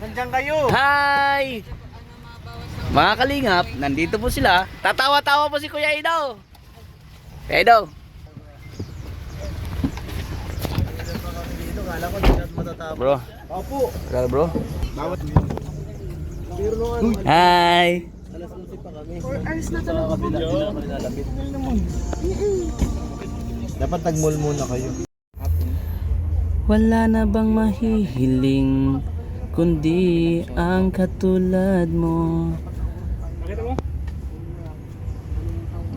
Nandiyan kayo. Hi! Mga kalingap, nandito po sila. Tatawa-tawa po si Kuya Idaw. Kuya Idaw. Bro. Opo. Kaya bro. Bawat. Hi! Alas 11 pa kami. 4 hours na talaga. Dapat tag-mall muna kayo. Wala na bang mahihiling kundi ang katulad mo?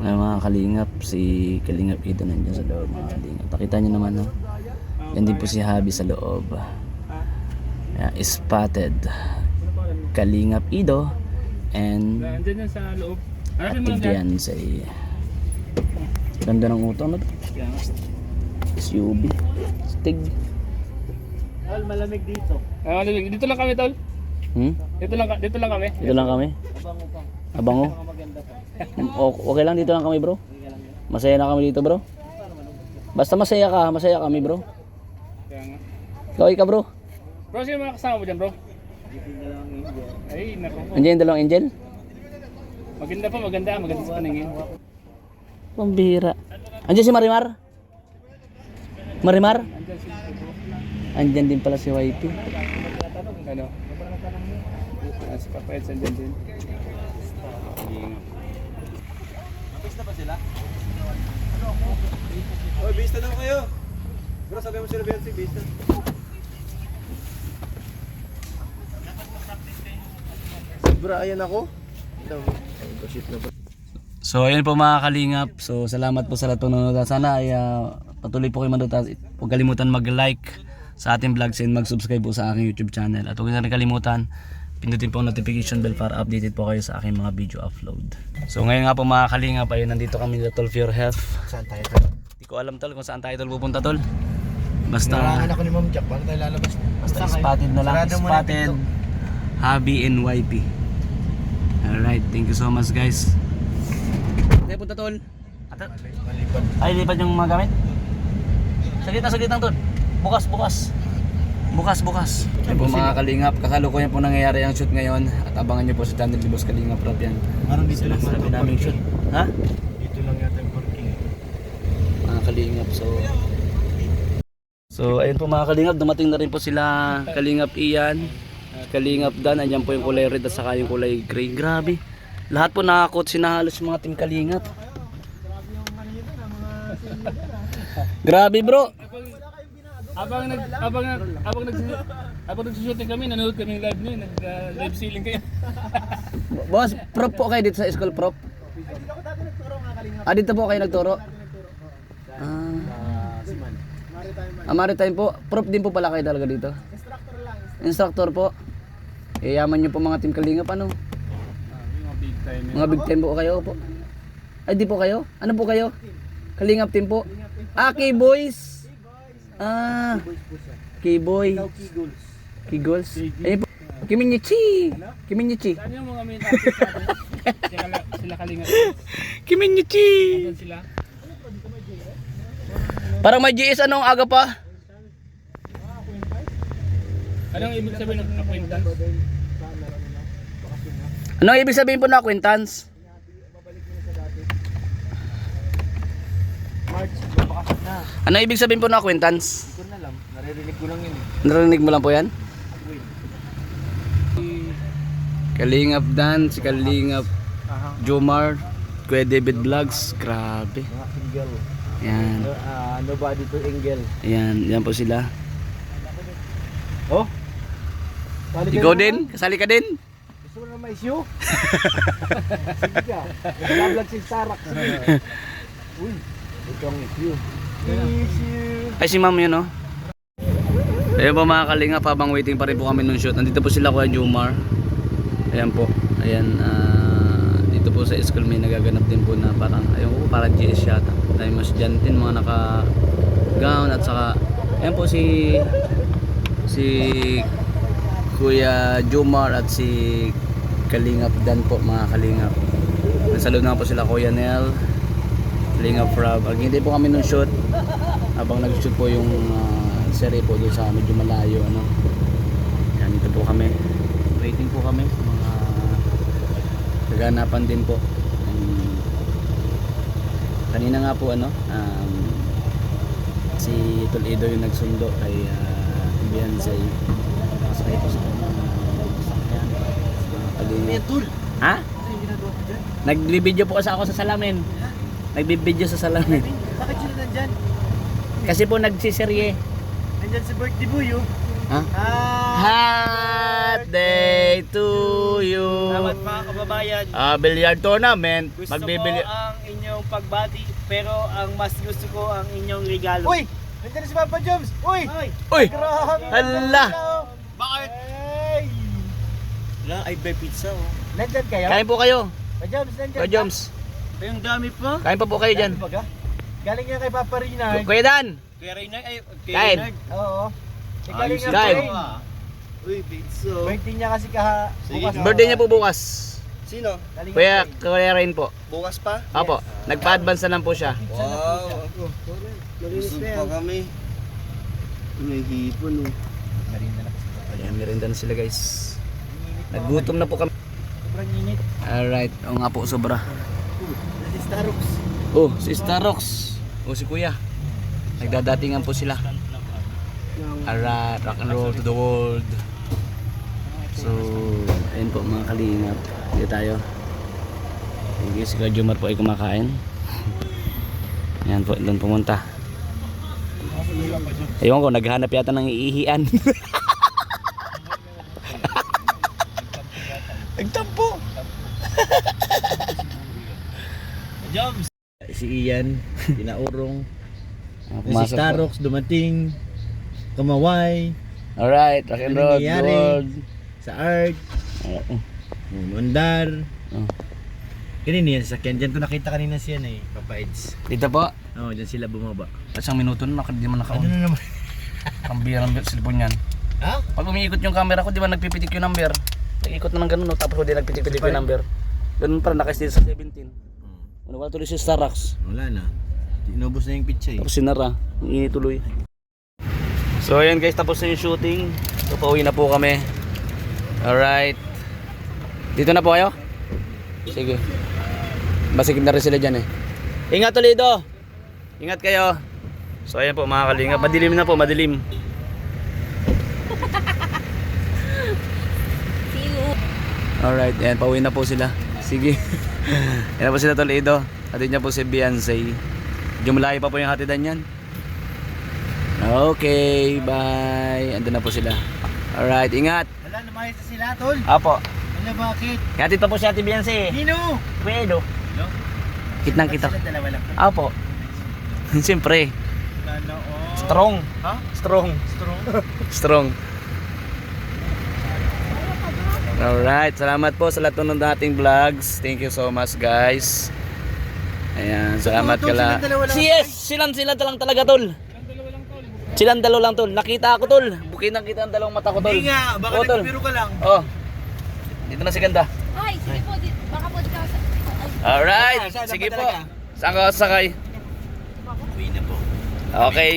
Ay, mga kalingap, si Kalingap Ido nandiyan sa loob, mga kalingap. Nakita nyo naman, no? Yan din po si Habi sa loob. Ayan, spotted Kalingap Ido and Nandiyan yan sa loob. Ate Fiancé. Ganda ng utang, no? SUV Stig. Tol, malamig dito. Dito lang kami, tol. Dito lang kami. Dito lang kami. Abango pa. Abango. Maganda pa. Okay lang, dito lang kami, bro. Masaya na kami dito, bro. Basta masaya kami, bro. Kaya nga. Kaway ka, bro. Bro, sino mga kasama mo dyan, bro? Ay, naku po. Andiyan yung dalawang angel. Maganda sa paningin. Pambira. Andiyan si Marimar. Marimar? Andyan si bro. Andiyan din pala si YP. Ano? Si Papa Eds andyan din. Basta ba sila? Oy, bista daw kayo. Bro, sabi mo sila Beyonce, bista. Bro, ayan ako. So ayun po mga kalingap. So salamat po sa lahat ng nanonood. Sana ay patuloy po kayo manood. Huwag kalimutan mag-like sa ating vlogs and mag-subscribe po sa aking YouTube channel. At huwag na rin kalimutan pindutin po ang notification bell para updated po kayo sa aking mga video upload. So ngayon nga po mga kalingap, ayun nandito kami sa Tol for Your Health. Saan tayo tol? Hindi ko alam tol kung saan tayo tol pupunta tol. Basta Narangan ako ni Ma'am Jack, paano tayo lalabas? Basta spotted na lang. Sarado mo na Spotted pinto. Habi and YP. Alright, thank you so much guys. Tayo punta tol. Malipad. Ay, lipat yung mga gamit? Saglit lang tol. Bukas. Ayun po mga kalingap, kakalukuyan po nangyayari ang shoot ngayon. At abangan nyo po sa channel ni Boss Kalingap Rap yan. Parang dito lang Sabi namin shoot. Ha? Dito lang yata yung parking. Mga kalingap, so ayun po mga kalingap, dumating na rin po sila Kalingap Ian, Kalingap Dan. Andyan po yung kulay red at saka yung kulay gray. Grabe, lahat po nakakot sinahalos yung mga team Kalingap. Grabe bro. Habang nagsushooting kami, nanonood kami live niyo, live ceiling kayo. Boss, prop po kayo dito sa school, prop? Dito po kayo nagturo? Maritime po. Prop din po pala kayo talaga dito? Instructor po. Yaman nyo po mga team Kalingap, ano? Mga big time. Mga big time po kayo po. Ay di po kayo? Ano po kayo? Kalingap team po? K-Boys. K-Boy. K-Goals. Ayun po. Kiminyichi. Saan yung mga main artist natin? Sila Kalinga. Kiminyichi. Saan sila? Parang may GS anong aga pa? Anong ibig sabihin ng acquaintance? Anong ibig sabihin po na acquaintance? March, babakasyon na. Ano ibig sabihin po na acquaintance? Hindi ko na alam, naririnig ko lang yun eh. Narinig mo lang po yan? Kalingap Dan, si Kalingap Jomar, Kuya David Vlogs, grabe. Mga single. Yan, Nobody to Engel. yan po sila. Oh? Ikaw din? Kasali ka din? Gusto mo na may issue? Sige ka. Vlog si Starak. Sige. Uy, ito ang issue. Issue. Ay si ma'am yun oh. Ayun po mga kalingap, habang waiting pa rin po kami nung shoot. Nandito po sila Kuya Jomar. Ayan po. Ayan, dito po sa school may nagaganap din po na parang, ayun po, parang GS yata. Tayo mas dyan din, mga naka gown at saka, ayan po si Kuya Jomar at si Kalingap Dan po mga kalingap. Nasa loob na po sila Kuya Nel, Kalingap Rob. Hindi po kami nung shoot habang nag-shoot po yung serye po doon sa medyo malayo ano. Yan, dito po kami. po kami sa mga kaganapan din po. Kanina nga po si Toledo yung nagsundo kay Beyonce. Sakay po sa sakyan. Ha? Nagbibideo po kasi ako sa salamin. Nagbibideo sa salamin. Bakit sila nandyan? Kasi po nagsiserye. Nandyan si birthday boy, oh. Ha? Birthday to you. Salamat mga kababayan. Billiard tournament. Gusto Magbibili. ko ang inyong pagbati, pero ang mas gusto ko ang inyong regalo. Uy! Nandiyan si Papa Joms! Uy! Uy! Grabe! Hala! Bakit? Hey! Wala, ay bay pizza, oh. Nandyan kayo? Kain po kayo. Pa Joms, nandyan Kuya Joms. Ay, ang dami pa. Kain pa po kayo dyan. Baga? Galing yan kay Papa Rina. Kuya Dan. Kuya Rina, ay, Kain. Oo. Galing yan Kain. kay Uy, pizza. birthday niya kasi bukas. Birthday niya po bukas. Sino? Galing Kuya Rain po. Bukas pa? Apo. Nagpa-advance na lang po siya. Wow. Busog pa kami. May hipon, oh. Ayan, merinda na sila guys. Nagutom na po kami. Sobrang init. Alright. O nga po, sobra. Si Starbucks. Oh, si Starox. Oh, si Kuya. Nagdadatingan po sila. Alright, rock and roll to the world. So, ayun po mga kalingap. Dito tayo. Thank you, si Kuya Jomar po ay kumakain. Ayan po, doon pumunta. Ayun ko, naghanap yata ng iihian. Nagtampo. Joms. Si Ian, Tinaurong. Si Pumasok po. Starox, dumating. Kamaway. Alright, rock and roll to the nangyayari? world. Sa Art. Mandar. Oh. Kanina yan, sasakyan. Diyan ko nakita kanina siya na Papa Eds. Dito po. Oo, diyan sila bumaba. Isang minuto na, di man Ano naka-on. na naman? Kambira ng cellphone yan. Ha? Pag umiikot yung camera ko, di ba nagpipitik yung number? Nag-ikot na ng ganun, no? Tapos di nagpitik-pitik yung number. Ganun pa rin, nakastay sa 17. Ano ba tuloy si Starbucks? Wala na. Inubos na yung pizza eh. Tapos sinara, ang init tuloy. So ayan guys, tapos na yung shooting. So pauwi na po kami. Alright. Dito na po kayo? Sige. Masikip na rin sila dyan eh. Ingat Toledo! Ingat kayo. So ayan po mga kalingap. Madilim na po, madilim. Alright, ayan, pauwi na po sila. Sige. Ayan na po sila Toledo. Hatid niya po si Beyonce. Jumlayo pa po yung hatidan yan. Okay, bye. Andun na po sila. Alright, ingat. Wala, lumayas na sila, tol. Apo. Wala, bakit? Hatid pa po si Ate Beyonce. Nino! Pwede. No? Kitnang kita. Sila dalawa lang. Apo. Siyempre. Lalo, oh. Strong. Ha? Strong. Strong. Strong. Alright, salamat po sa lahat ng dating vlogs. Thank you so much guys. Ayan, salamat tol, kala. silang dalawa lang. Yes, sila lang talaga tol. Silang dalawa lang tol. Nakita ako tol. Bukin nakita ang dalawang mata ko tol. Hindi nga, baka Oo, tol. nagpiro ka lang. Oh. Dito na si Ganda. Ay, sige po, baka po ka sa... Alright, Saan sige ba po. talaga? Saan ka sasakay? Uwi na po. Okay.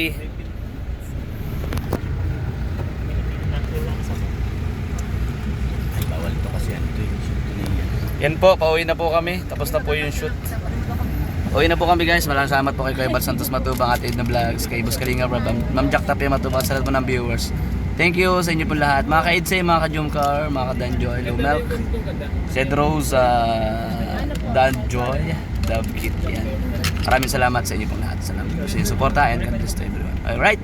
Ay, bawal to kasi ano to yung shoot ko na yan. Yan po, pauwi na po kami. Tapos na po yung shoot. Pauwi na po kami guys. Maraming salamat po kay Kuya Bal Santos Matubang at Edna Vlogs, kay Boss Kalinga Rob, Ma'am Jack Tapia Matubang, sa lahat po ng viewers. Thank you sa inyo po lahat. Mga ka-Edsay, mga ka-Jumcar, mga ka-Danjoy, Hello Milk, Zed Rose, Danjoy, Dove Kit, yan. Maraming salamat sa inyo po lahat. Salamat po sa inyong suporta and God bless to everyone. Alright.